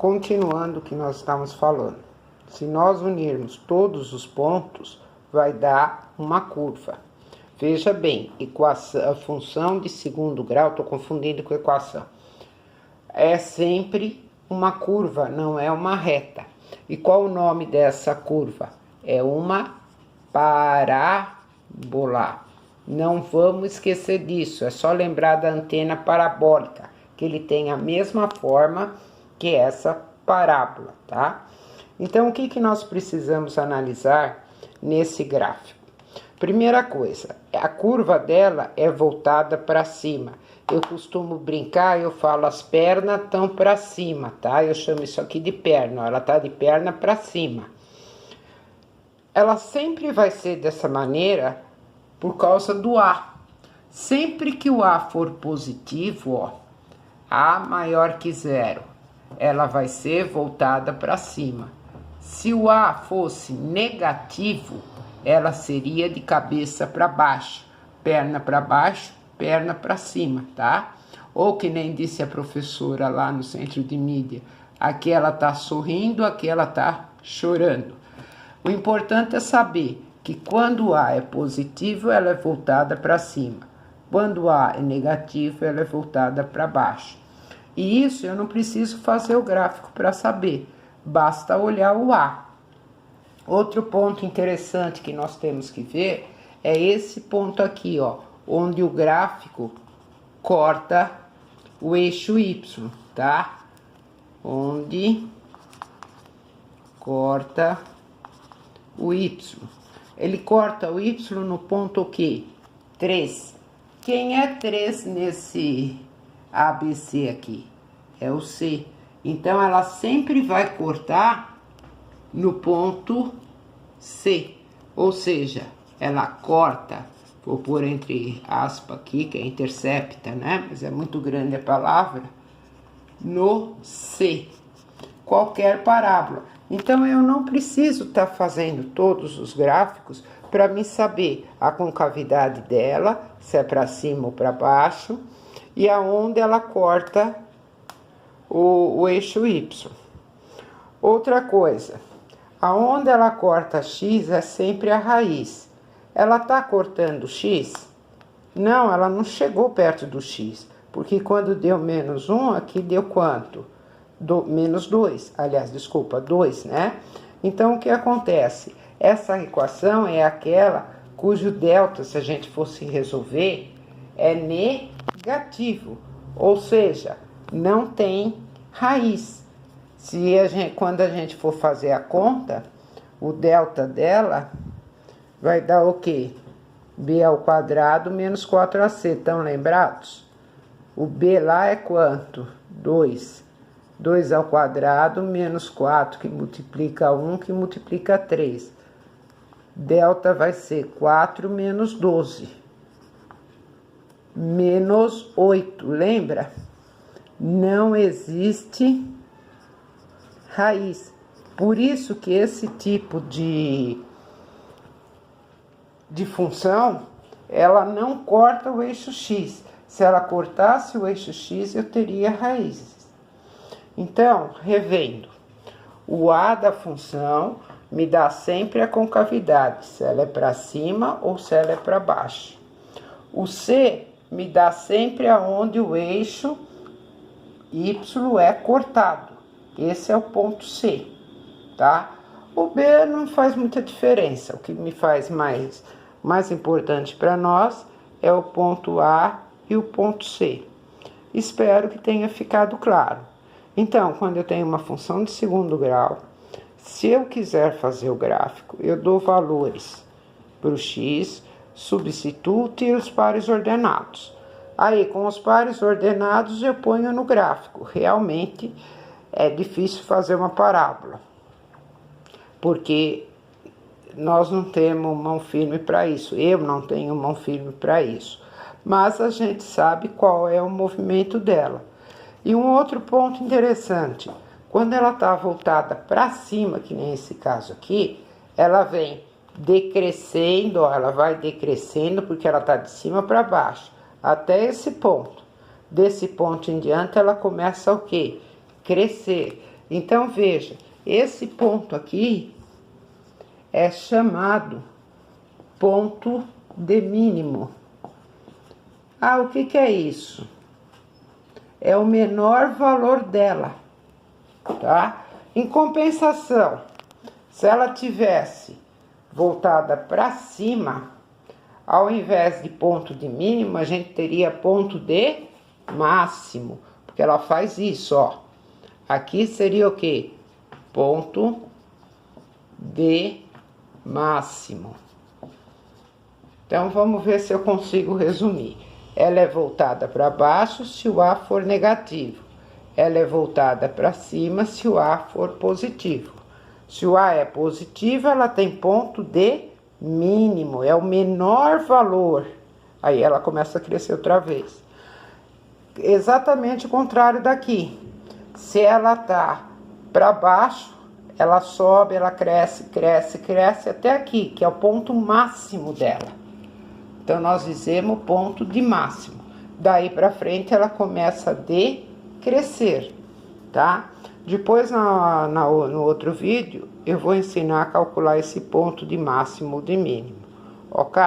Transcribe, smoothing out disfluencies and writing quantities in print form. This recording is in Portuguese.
Continuando o que nós estamos falando. Se nós unirmos todos os pontos, vai dar uma curva. Veja bem, a função de segundo grau, estou confundindo com equação, é sempre uma curva, não é uma reta. E qual o nome dessa curva? É uma parábola. Não vamos esquecer disso, é só lembrar da antena parabólica, que ele tem a mesma forma que essa parábola, tá? Então, o que nós precisamos analisar nesse gráfico? Primeira coisa, a curva dela é voltada para cima. Eu costumo brincar, eu falo as pernas estão para cima, tá? Eu chamo isso aqui de perna, ela tá de perna para cima. Ela sempre vai ser dessa maneira por causa do A. Sempre que o A for positivo, ó, A maior que zero, ela vai ser voltada para cima. Se o A fosse negativo, ela seria de cabeça para baixo, perna para cima, tá? Ou que nem disse a professora lá no centro de mídia, aqui ela tá sorrindo, aqui ela tá chorando. O importante é saber que quando o A é positivo, ela é voltada para cima. Quando o A é negativo, ela é voltada para baixo. E isso eu não preciso fazer o gráfico para saber, basta olhar o A. Outro ponto interessante que nós temos que ver é esse ponto aqui, ó, onde o gráfico corta o eixo Y, tá? Onde corta o Y. Ele corta o Y no ponto o quê? 3. Quem é 3 nesse ABC aqui? É o C. Então, ela sempre vai cortar no ponto C. Ou seja, ela corta, vou pôr entre aspas aqui, que é intercepta, né? Mas é muito grande a palavra. No C. Qualquer parábola. Então, eu não preciso estar fazendo todos os gráficos para mim saber a concavidade dela, se é para cima ou para baixo, e aonde ela corta o eixo Y. Outra coisa, aonde ela corta X é sempre a raiz. Ela está cortando X? Não, ela não chegou perto do X, porque quando deu menos 1, aqui deu quanto? Menos 2, aliás, desculpa, 2, né? Então, o que acontece? Essa equação é aquela cujo delta, se a gente fosse resolver, é negativo, ou seja, não tem raiz. Quando a gente for fazer a conta, o delta dela vai dar o quê? B ao quadrado menos 4AC, estão lembrados? O B lá é quanto? 2. 2 ao quadrado menos 4, que multiplica 1, que multiplica 3. Delta vai ser 4 menos 12. Menos 8, lembra? Não existe raiz. Por isso que esse tipo de função, ela não corta o eixo X. Se ela cortasse o eixo X, eu teria raízes. Então, revendo, o A da função me dá sempre a concavidade, se ela é para cima ou se ela é para baixo. O C me dá sempre aonde o eixo Y é cortado. Esse é o ponto C, tá? O B não faz muita diferença. O que me faz mais importante para nós é o ponto A e o ponto C. Espero que tenha ficado claro. Então, quando eu tenho uma função de segundo grau, se eu quiser fazer o gráfico, eu dou valores para o x, substituo, tiro os pares ordenados. Aí, com os pares ordenados, eu ponho no gráfico. Realmente é difícil fazer uma parábola, porque nós não temos mão firme para isso. Eu não tenho mão firme para isso. Mas a gente sabe qual é o movimento dela. E um outro ponto interessante, quando ela está voltada para cima, que nem esse caso aqui, ela vem decrescendo, ó, ela vai decrescendo porque ela está de cima para baixo, até esse ponto. Desse ponto em diante, ela começa o quê? Crescer. Então, veja, esse ponto aqui é chamado ponto de mínimo. Ah, o que é isso? É o menor valor dela, tá? Em compensação, se ela tivesse voltada para cima, ao invés de ponto de mínimo, a gente teria ponto de máximo, porque ela faz isso, ó. Aqui seria o quê? Ponto de máximo. Então, vamos ver se eu consigo resumir. Ela é voltada para baixo se o A for negativo. Ela é voltada para cima se o A for positivo. Se o A é positivo, ela tem ponto de mínimo, é o menor valor. Aí ela começa a crescer outra vez. Exatamente o contrário daqui. Se ela tá para baixo, ela sobe, ela cresce, cresce, cresce até aqui, que é o ponto máximo dela. Então, nós dizemos ponto de máximo. Daí para frente, ela começa a decrescer, tá? Depois, no outro vídeo, eu vou ensinar a calcular esse ponto de máximo ou de mínimo, ok?